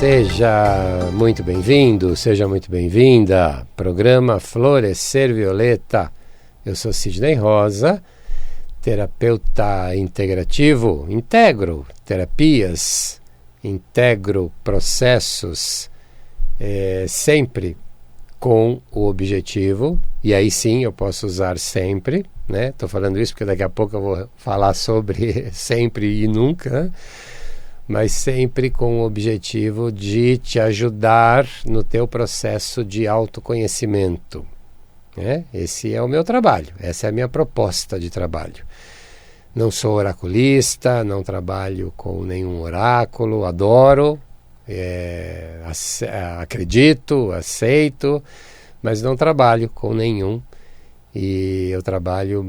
Seja muito bem-vindo, seja muito bem-vinda. Programa Florescer Violeta. Eu sou Sidney Rosa, terapeuta integrativo, integro terapias, integro processos, sempre com o objetivo, e aí sim eu posso usar sempre, né? Estou falando isso porque daqui a pouco eu vou falar sobre sempre e nunca, mas sempre com o objetivo de te ajudar no teu processo de autoconhecimento. Esse é o meu trabalho, essa é a minha proposta de trabalho. Não sou oraculista, não trabalho com nenhum oráculo, adoro, acredito, aceito, mas não trabalho com nenhum. E eu trabalho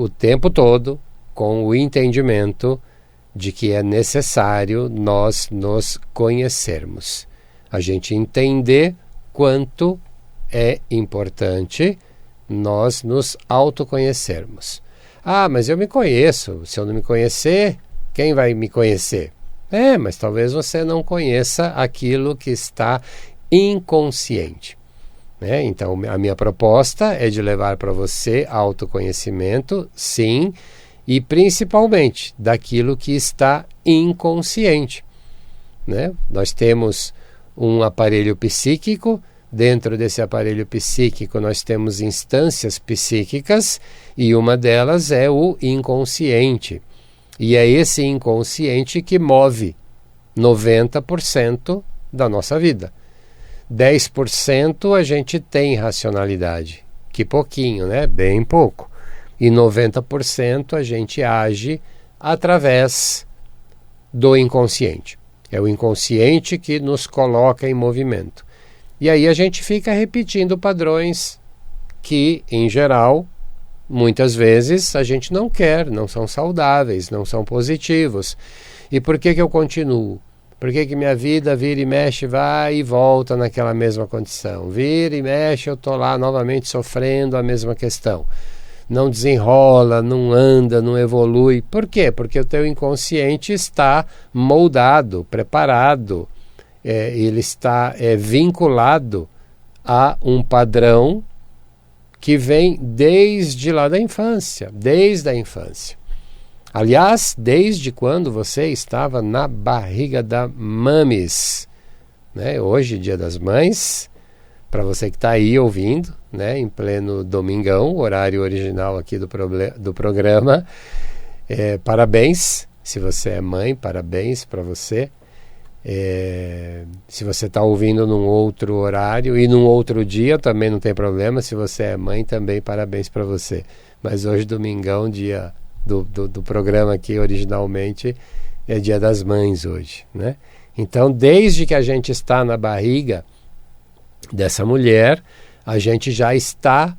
o tempo todo com o entendimento de que é necessário nós nos conhecermos. A gente entender quanto é importante nós nos autoconhecermos. Ah, mas eu me conheço. Se eu não me conhecer, quem vai me conhecer? Mas talvez você não conheça aquilo que está inconsciente. Então, a minha proposta é de levar para você autoconhecimento, sim, e principalmente daquilo que está inconsciente. Nós temos um aparelho psíquico. Dentro desse aparelho psíquico nós temos instâncias psíquicas e uma delas é o inconsciente. E é esse inconsciente que move 90% da nossa vida. 10% a gente tem racionalidade, que pouquinho, bem pouco. E 90% a gente age através do inconsciente. É o inconsciente que nos coloca em movimento. E aí a gente fica repetindo padrões que, em geral, muitas vezes a gente não quer, não são saudáveis, não são positivos. E por que eu continuo? Por que minha vida vira e mexe, vai e volta naquela mesma condição? Vira e mexe, eu estou lá novamente sofrendo a mesma questão. Não desenrola, não anda, não evolui. Por quê? Porque o teu inconsciente está moldado, preparado. Ele está vinculado a um padrão que vem desde lá da infância, desde a infância. Aliás, desde quando você estava na barriga da mames. Hoje, Dia das Mães, para você que está aí ouvindo, em pleno domingão, horário original aqui do programa, parabéns, se você é mãe, parabéns para você. Se você está ouvindo num outro horário e num outro dia, também não tem problema. Se você é mãe, também parabéns para você. Mas hoje, domingão, dia do programa aqui originalmente, é Dia das Mães hoje, Então, desde que a gente está na barriga dessa mulher, a gente já está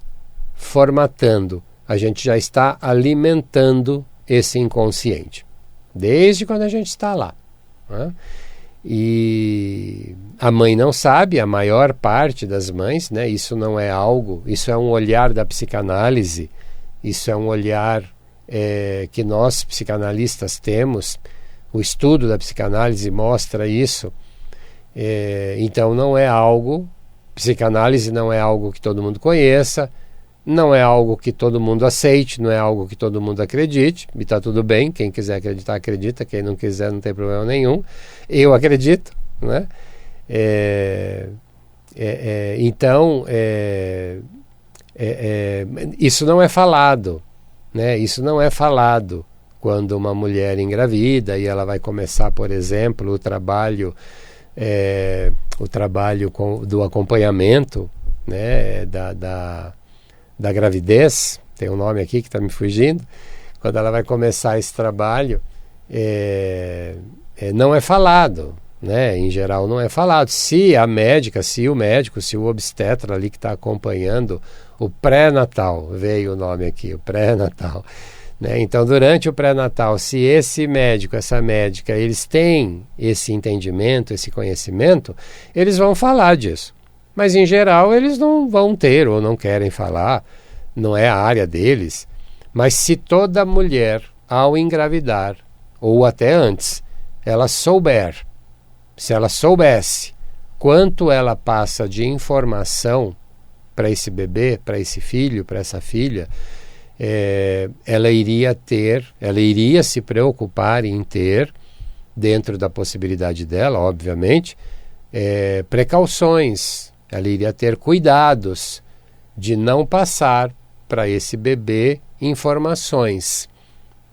formatando, a gente já está alimentando esse inconsciente, desde quando a gente está lá, E a mãe não sabe, a maior parte das mães, isso não é algo, isso é um olhar da psicanálise, isso é um olhar que nós psicanalistas temos, o estudo da psicanálise mostra isso. Então não é algo, psicanálise não é algo que todo mundo conheça, não é algo que todo mundo aceite, não é algo que todo mundo acredite, e está tudo bem, quem quiser acreditar, acredita, quem não quiser não tem problema nenhum, eu acredito, Então, isso não é falado, isso não é falado quando uma mulher engravida e ela vai começar, por exemplo, o trabalho do acompanhamento, da gravidez, tem um nome aqui que está me fugindo, quando ela vai começar esse trabalho, não é falado, em geral não é falado. Se a médica, se o médico, se o obstetra ali que está acompanhando o pré-natal, veio o nome aqui, o pré-natal, Então, durante o pré-natal, se esse médico, essa médica, eles têm esse entendimento, esse conhecimento, eles vão falar disso. Mas, em geral, eles não vão ter ou não querem falar, não é a área deles. Mas se toda mulher, ao engravidar, ou até antes, ela souber se ela soubesse quanto ela passa de informação para esse bebê, para esse filho, para essa filha, ela iria se preocupar em ter, dentro da possibilidade dela, obviamente, precauções. Ela iria ter cuidados de não passar para esse bebê informações.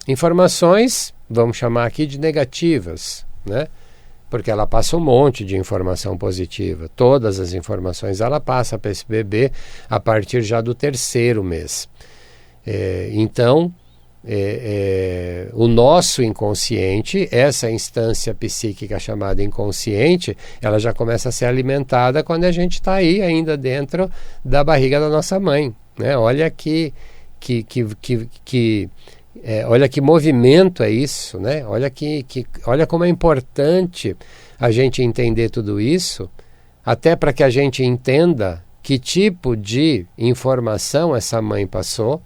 Informações, vamos chamar aqui de negativas, né? Porque ela passa um monte de informação positiva. Todas as informações ela passa para esse bebê a partir já do 3º mês. Então, o nosso inconsciente, essa instância psíquica chamada inconsciente, ela já começa a ser alimentada quando a gente está aí ainda dentro da barriga da nossa mãe, né? Olha olha que movimento é isso, né? Olha como é importante a gente entender tudo isso, até para que a gente entenda que tipo de informação essa mãe passou,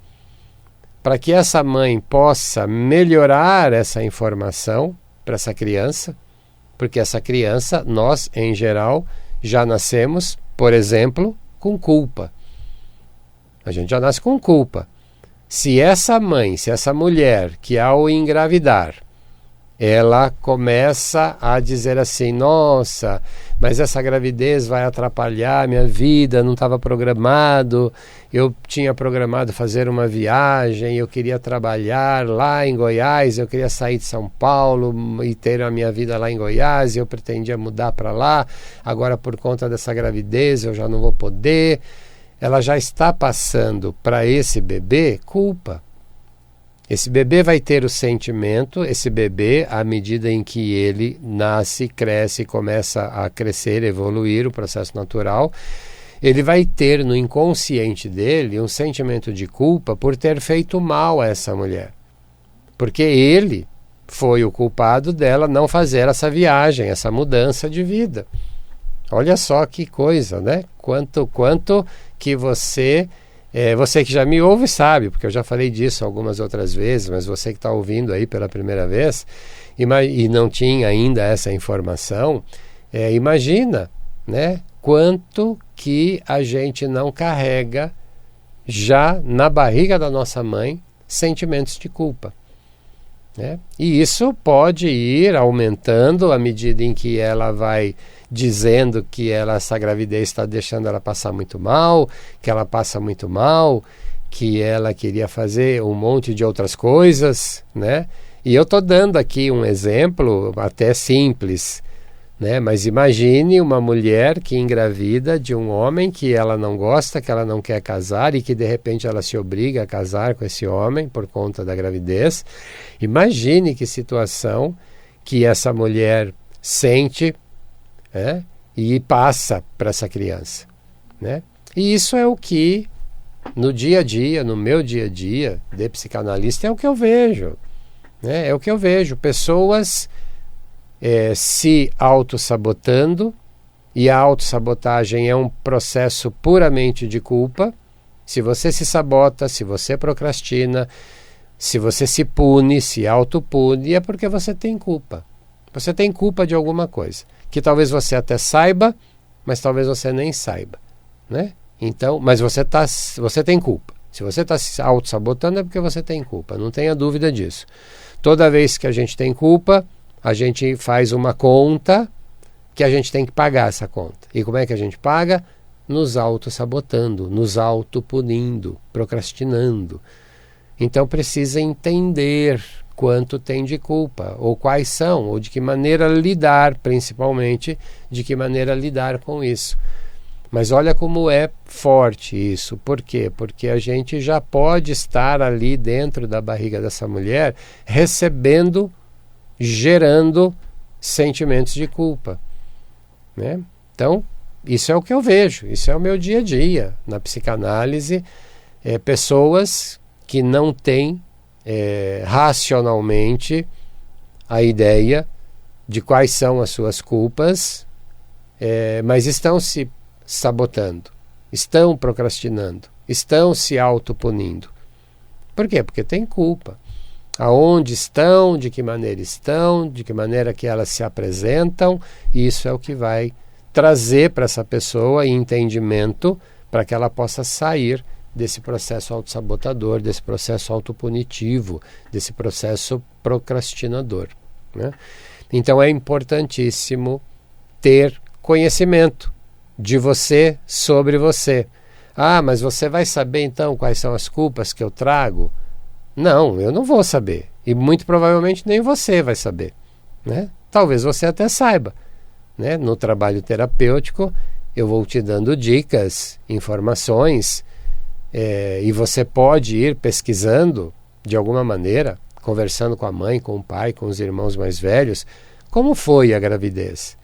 para que essa mãe possa melhorar essa informação para essa criança, porque essa criança, nós em geral, já nascemos, por exemplo, com culpa. A gente já nasce com culpa. Se essa mulher que ao engravidar, ela começa a dizer assim, nossa, mas essa gravidez vai atrapalhar minha vida, não estava programado, eu tinha programado fazer uma viagem, eu queria trabalhar lá em Goiás, eu queria sair de São Paulo e ter a minha vida lá em Goiás, eu pretendia mudar para lá, agora por conta dessa gravidez eu já não vou poder. Ela já está passando para esse bebê culpa. Esse bebê vai ter o sentimento, esse bebê, à medida em que ele nasce, cresce, começa a crescer, evoluir, o processo natural, ele vai ter no inconsciente dele um sentimento de culpa por ter feito mal a essa mulher. Porque ele foi o culpado dela não fazer essa viagem, essa mudança de vida. Olha só que coisa, né? Quanto que você que já me ouve sabe, porque eu já falei disso algumas outras vezes, mas você que está ouvindo aí pela primeira vez e não tinha ainda essa informação, imagina, né? Quanto que a gente não carrega já na barriga da nossa mãe sentimentos de culpa, né? E isso pode ir aumentando à medida em que ela vai dizendo que essa gravidez está deixando ela passar muito mal, que ela passa muito mal, que ela queria fazer um monte de outras coisas, né? E eu estou dando aqui um exemplo até simples, né? Mas imagine uma mulher que engravida de um homem que ela não gosta, que ela não quer casar e que de repente ela se obriga a casar com esse homem por conta da gravidez. Imagine que situação que essa mulher sente, e passa para essa criança, né? E isso é o que no dia a dia, no meu dia a dia de psicanalista, é o que eu vejo, né? É o que eu vejo, pessoas se autossabotando, e a autossabotagem é um processo puramente de culpa. Se você se sabota, se você procrastina, se você se pune, se autopune, é porque você tem culpa. Você tem culpa de alguma coisa, que talvez você até saiba, mas talvez você nem saiba, né? Então, mas você tem culpa. Se você está se auto-sabotando é porque você tem culpa, não tenha dúvida disso. Toda vez que a gente tem culpa, a gente faz uma conta que a gente tem que pagar essa conta. E como é que a gente paga? Nos auto-sabotando, nos auto-punindo, procrastinando. Então precisa entender quanto tem de culpa, ou quais são, ou de que maneira lidar, principalmente, de que maneira lidar com isso. Mas olha como é forte isso. Por quê? Porque a gente já pode estar ali dentro da barriga dessa mulher, recebendo, gerando sentimentos de culpa, né? Então, isso é o que eu vejo, isso é o meu dia a dia. Na psicanálise, pessoas que não têm racionalmente a ideia de quais são as suas culpas, mas estão se sabotando, estão procrastinando, estão se autopunindo. Por quê? Porque tem culpa. Aonde estão, de que maneira que elas se apresentam. Isso é o que vai trazer para essa pessoa entendimento para que ela possa sair desse processo autossabotador, desse processo autopunitivo, desse processo procrastinador, né? Então é importantíssimo ter conhecimento de você sobre você. Ah, mas você vai saber então quais são as culpas que eu trago? Não, eu não vou saber. E muito provavelmente nem você vai saber, né? Talvez você até saiba, né? No trabalho terapêutico eu vou te dando dicas, informações, e você pode ir pesquisando de alguma maneira, conversando com a mãe, com o pai, com os irmãos mais velhos, como foi a gravidez,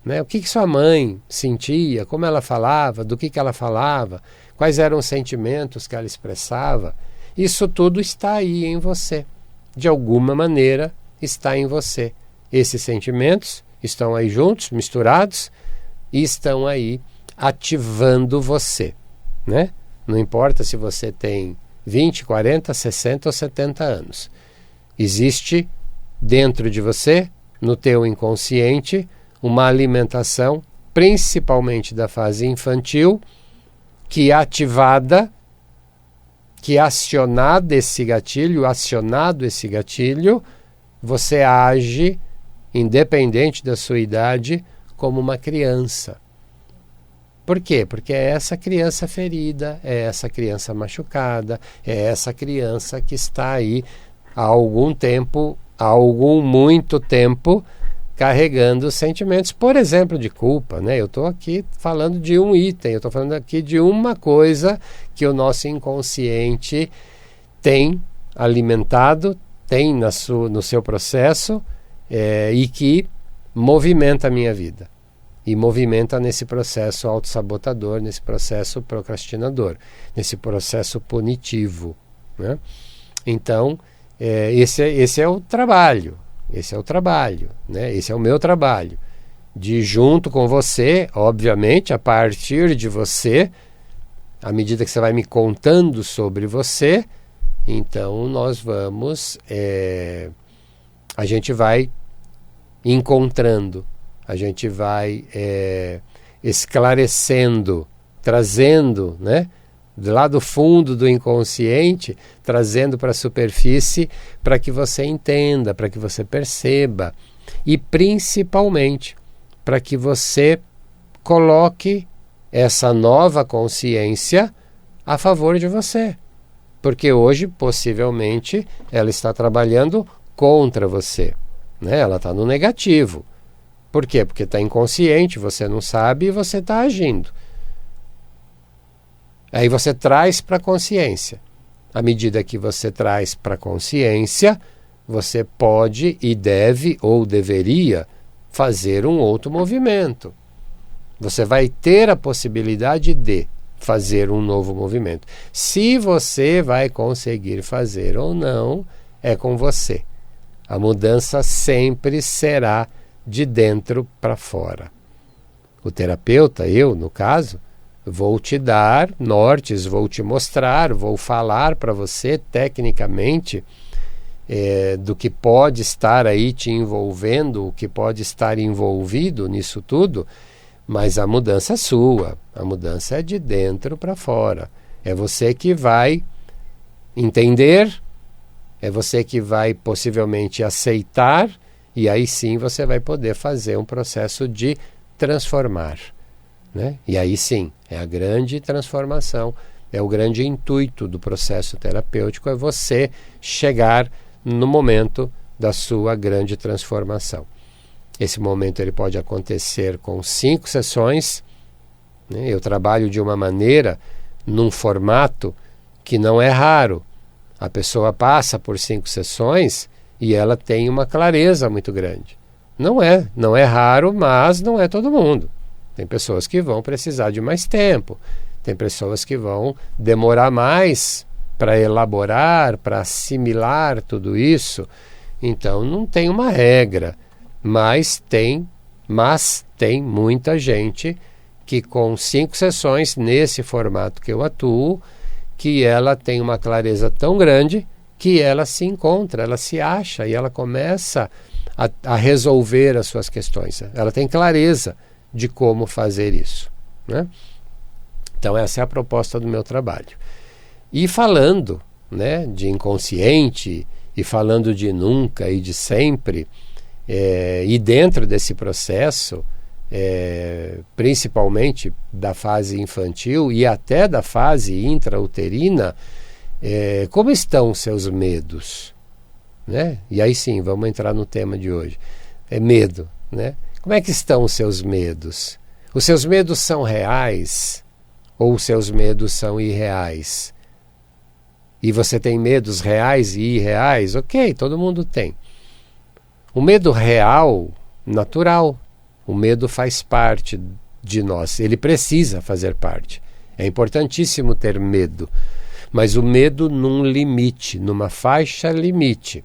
né? O que sua mãe sentia, como ela falava, do que ela falava, quais eram os sentimentos que ela expressava. Isso tudo está aí em você. De alguma maneira está em você. Esses sentimentos estão aí juntos, misturados, e estão aí ativando você, né? Não importa se você tem 20, 40, 60 ou 70 anos. Existe dentro de você, no teu inconsciente, uma alimentação, principalmente da fase infantil, que ativada, que acionado esse gatilho, você age, independente da sua idade, como uma criança. Por quê? Porque é essa criança ferida, é essa criança machucada, é essa criança que está aí há algum tempo, muito tempo, carregando sentimentos, por exemplo, de culpa, né? Eu estou aqui falando de um item, eu estou falando aqui de uma coisa que o nosso inconsciente tem alimentado, tem no seu processo, e que movimenta a minha vida. E movimenta nesse processo autossabotador, nesse processo procrastinador, nesse processo punitivo, né? Então, esse é o trabalho. Esse é o trabalho, né? Esse é o meu trabalho. De junto com você, obviamente, a partir de você, à medida que você vai me contando sobre você, então nós vamos, a gente vai encontrando, a gente vai esclarecendo, trazendo, né? Lá do fundo do inconsciente, trazendo para a superfície, para que você entenda, para que você perceba, e principalmente para que você coloque essa nova consciência a favor de você, porque hoje possivelmente ela está trabalhando contra você, né? Ela está no negativo. Por quê? Porque está inconsciente, você não sabe e você está agindo. Aí você traz para a consciência. À medida que você traz para a consciência, você pode e deve ou deveria fazer um outro movimento. Você vai ter a possibilidade de fazer um novo movimento. Se você vai conseguir fazer ou não, é com você. A mudança sempre será de dentro para fora. O terapeuta, eu, no caso, vou te dar nortes, vou te mostrar, vou falar para você tecnicamente do que pode estar aí te envolvendo, o que pode estar envolvido nisso tudo, mas a mudança é sua, a mudança é de dentro para fora. É você que vai entender, é você que vai possivelmente aceitar, e aí sim você vai poder fazer um processo de transformar, né? E aí sim, é a grande transformação, é o grande intuito do processo terapêutico, é você chegar no momento da sua grande transformação. Esse momento ele pode acontecer com 5 sessões, né? Eu trabalho de uma maneira, num formato que não é raro. A pessoa passa por 5 sessões e ela tem uma clareza muito grande. Não é raro, mas não é todo mundo. Tem pessoas que vão precisar de mais tempo, tem pessoas que vão demorar mais para elaborar, para assimilar tudo isso. Então não tem uma regra, mas tem muita gente que com 5 sessões, nesse formato que eu atuo, que ela tem uma clareza tão grande que ela se encontra, ela se acha e ela começa a resolver as suas questões. Ela tem clareza de como fazer isso, né? Então essa é a proposta do meu trabalho. E falando, né, de inconsciente, e falando de nunca e de sempre, e dentro desse processo, principalmente da fase infantil e até da fase intrauterina, como estão os seus medos? Né? E aí sim, vamos entrar no tema de hoje. Medo, né? Como é que estão os seus medos? Os seus medos são reais ou os seus medos são irreais? E você tem medos reais e irreais? Ok, todo mundo tem. O medo real, natural. O medo faz parte de nós. Ele precisa fazer parte. É importantíssimo ter medo. Mas o medo num limite, numa faixa limite.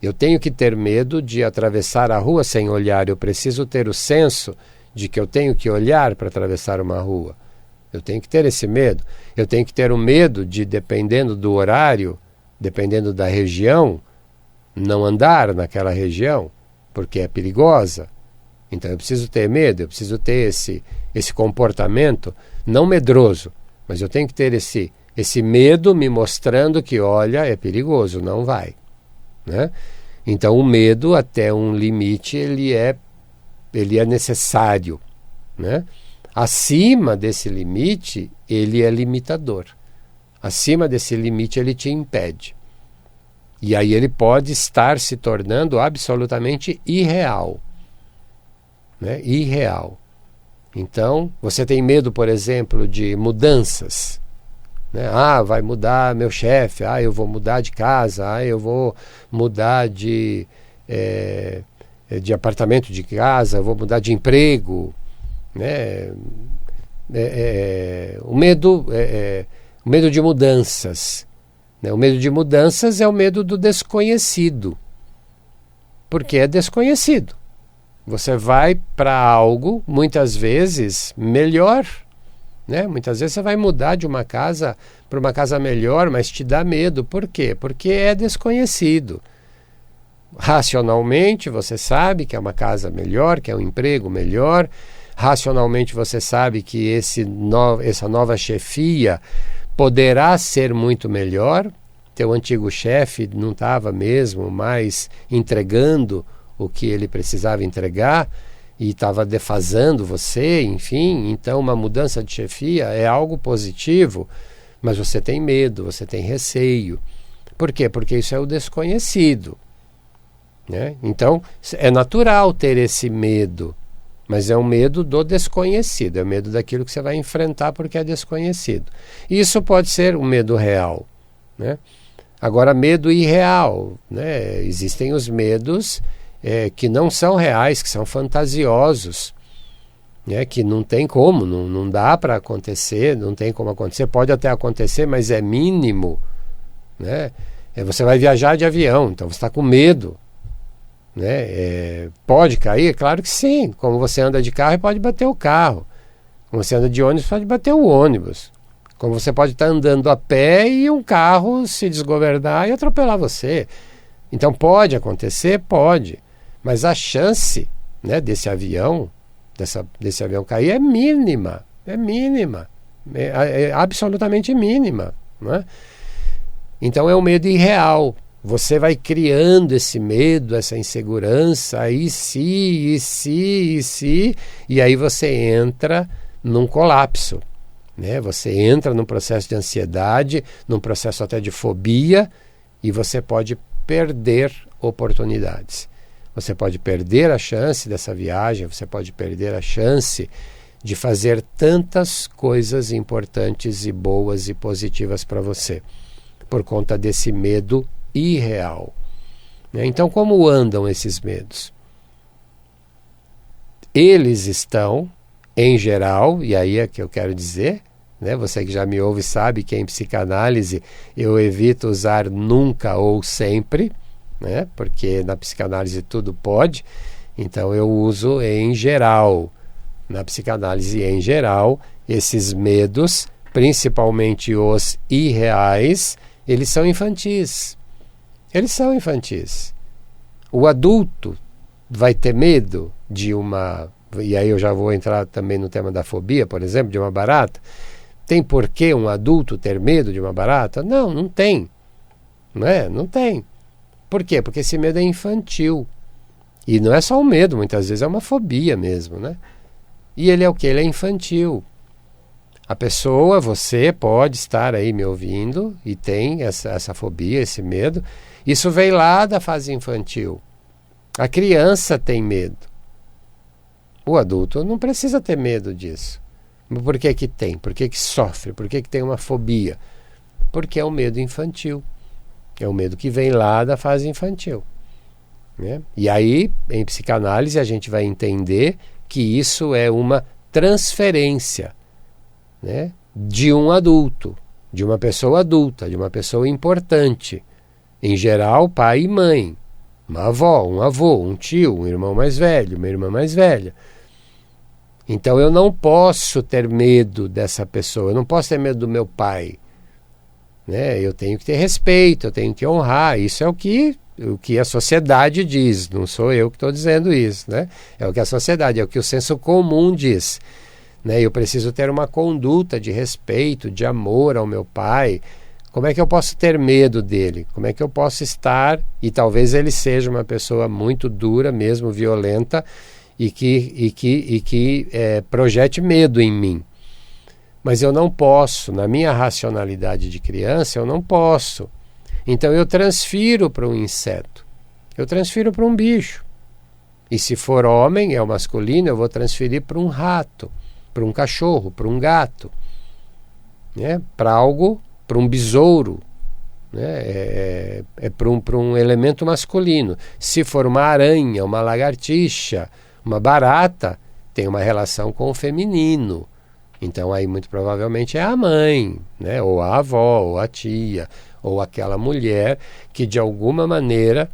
Eu tenho que ter medo de atravessar a rua sem olhar. Eu preciso ter o senso de que eu tenho que olhar para atravessar uma rua. Eu tenho que ter esse medo. Eu tenho que ter o medo de, dependendo do horário, dependendo da região, não andar naquela região, porque é perigosa. Então eu preciso ter medo, eu preciso ter esse comportamento, não medroso, mas eu tenho que ter esse medo me mostrando que, olha, é perigoso, não vai. Né? Então o medo, até um limite, ele é necessário. Né? Acima desse limite, ele é limitador. Acima desse limite, ele te impede. E aí ele pode estar se tornando absolutamente irreal. Né? Irreal. Então, você tem medo, por exemplo, de mudanças. Né? Vai mudar meu chefe, eu vou mudar de casa, eu vou mudar de apartamento, de casa, eu vou mudar de emprego. Né? O medo de mudanças. Né? O medo de mudanças é o medo do desconhecido, porque é desconhecido. Você vai para algo, muitas vezes, melhor. Né? Muitas vezes você vai mudar de uma casa para uma casa melhor, mas te dá medo. Por quê? Porque é desconhecido. Racionalmente você sabe que é uma casa melhor, que é um emprego melhor. Racionalmente você sabe que essa nova chefia poderá ser muito melhor. Teu antigo chefe não estava mesmo mais entregando o que ele precisava entregar e estava defasando você, enfim. Então uma mudança de chefia é algo positivo, mas você tem medo, você tem receio. Por quê? Porque isso é o desconhecido. Né? Então é natural ter esse medo, mas é um medo do desconhecido, é o medo daquilo que você vai enfrentar porque é desconhecido. Isso pode ser um medo real. Né? Agora, medo irreal. Né? Existem os medos que não são reais, que são fantasiosos, né? Que não tem como, não dá para acontecer, não tem como acontecer, pode até acontecer, mas é mínimo. Né? Você vai viajar de avião, então você está com medo. Né? Pode cair? Claro que sim. Como você anda de carro, pode bater o carro. Como você anda de ônibus, pode bater o ônibus. Como você pode estar andando a pé e um carro se desgovernar e atropelar você. Então pode acontecer? Pode. Mas a chance, né, desse avião cair é mínima. É mínima. É absolutamente mínima. Né? Então é um medo irreal. Você vai criando esse medo, essa insegurança, e aí você entra num colapso. Né? Você entra num processo de ansiedade, num processo até de fobia, e você pode perder oportunidades. Você pode perder a chance dessa viagem, você pode perder a chance de fazer tantas coisas importantes e boas e positivas para você, por conta desse medo irreal. Né? Então, como andam esses medos? Eles estão, em geral, e aí é que eu quero dizer, né? Você que já me ouve sabe que em psicanálise eu evito usar nunca ou sempre, né? Porque na psicanálise tudo pode, então eu uso em geral. Na psicanálise em geral, esses medos, principalmente os irreais, eles são infantis. Eles são infantis. O adulto vai ter medo de uma... E aí eu já vou entrar também no tema da fobia, por exemplo, de uma barata. Tem por que um adulto ter medo de uma barata? Não, não tem. Não é? Não tem. Por quê? Porque esse medo é infantil. E não é só um medo, muitas vezes é uma fobia mesmo, né? E ele é o quê? Ele é infantil. A pessoa, você pode estar aí me ouvindo e tem essa fobia, esse medo. Isso veio lá da fase infantil. A criança tem medo. O adulto não precisa ter medo disso. Por que que tem? Por que que sofre? Por que que tem uma fobia? Porque é um medo infantil. É um medo que vem lá da fase infantil, né? E aí, em psicanálise, a gente vai entender que isso é uma transferência, né, de um adulto, de uma pessoa adulta, de uma pessoa importante. Em geral, pai e mãe, uma avó, um avô, um tio, um irmão mais velho, uma irmã mais velha. Então eu não posso ter medo dessa pessoa, eu não posso ter medo do meu pai, né? Eu tenho que ter respeito, eu tenho que honrar. Isso é o que a sociedade diz, não sou eu que estou dizendo isso, né? É o que a sociedade, é o que o senso comum diz, né? Eu preciso ter uma conduta de respeito, de amor ao meu pai. Como é que eu posso ter medo dele? Como é que eu posso estar, e talvez ele seja uma pessoa muito dura, mesmo violenta, e que projete medo em mim. Mas eu não posso, na minha racionalidade de criança, eu não posso. Então eu transfiro para um inseto, eu transfiro para um bicho. E se for homem, é o masculino, eu vou transferir para um rato, para um cachorro, para um gato, né? Para algo, para um besouro, né? Para um elemento masculino. Se for uma aranha, uma lagartixa, uma barata, tem uma relação com o feminino. Então aí muito provavelmente é a mãe, né? Ou a avó, ou a tia, ou aquela mulher que de alguma maneira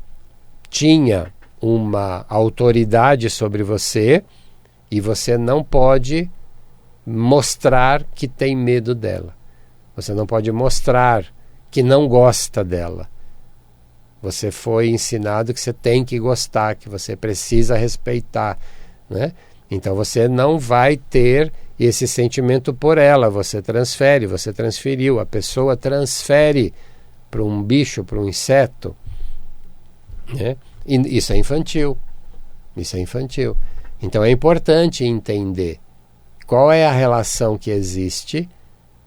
tinha uma autoridade sobre você e você não pode mostrar que tem medo dela. Você não pode mostrar que não gosta dela. Você foi ensinado que você tem que gostar, que você precisa respeitar, né? Então você não vai ter esse sentimento por ela, você transfere, você transferiu, a pessoa transfere para um bicho, para um inseto, né? E isso é infantil, isso é infantil. Então é importante entender qual é a relação que existe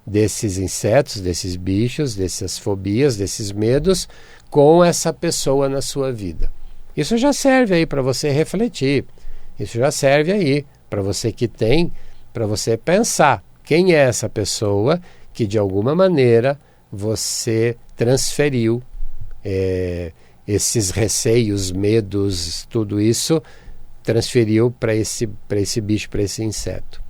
desses insetos, desses bichos, dessas fobias, desses medos com essa pessoa na sua vida. Isso já serve aí para você refletir, isso já serve aí para você que tem, para você pensar quem é essa pessoa que de alguma maneira você transferiu esses receios, medos, tudo isso transferiu para esse bicho, para esse inseto,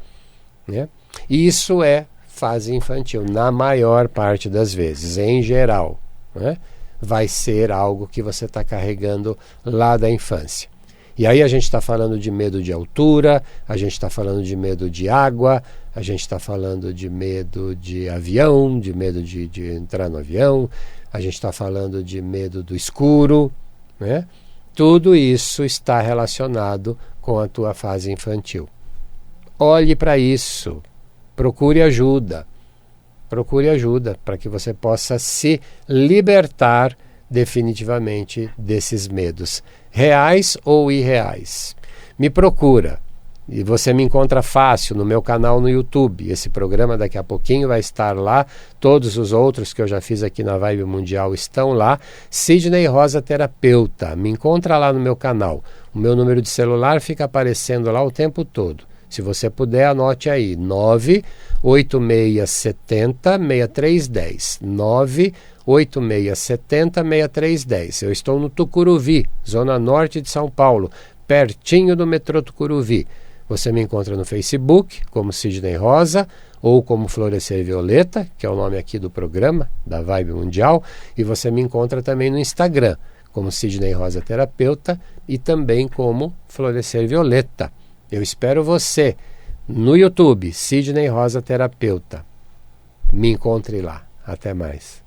né? E isso é fase infantil, na maior parte das vezes, em geral, né? Vai ser algo que você está carregando lá da infância. E aí a gente está falando de medo de altura, a gente está falando de medo de água, a gente está falando de medo de avião, de medo de entrar no avião, a gente está falando de medo do escuro, né? Tudo isso está relacionado com a tua fase infantil. Olhe para isso, procure ajuda para que você possa se libertar definitivamente desses medos, reais ou irreais. Me procura, e você me encontra fácil no meu canal no YouTube. Esse programa daqui a pouquinho vai estar lá, todos os outros que eu já fiz aqui na Vibe Mundial estão lá. Sidney Rosa Terapeuta, me encontra lá no meu canal. O meu número de celular fica aparecendo lá o tempo todo. Se você puder, anote aí, 98670-6310, 98670-6310. Eu estou no Tucuruvi, zona norte de São Paulo, pertinho do metrô Tucuruvi. Você me encontra no Facebook, como Sidney Rosa, ou como Florescer Violeta, que é o nome aqui do programa, da Vibe Mundial, e você me encontra também no Instagram, como Sidney Rosa Terapeuta, e também como Florescer Violeta. Eu espero você no YouTube, Sidney Rosa Terapeuta. Me encontre lá. Até mais.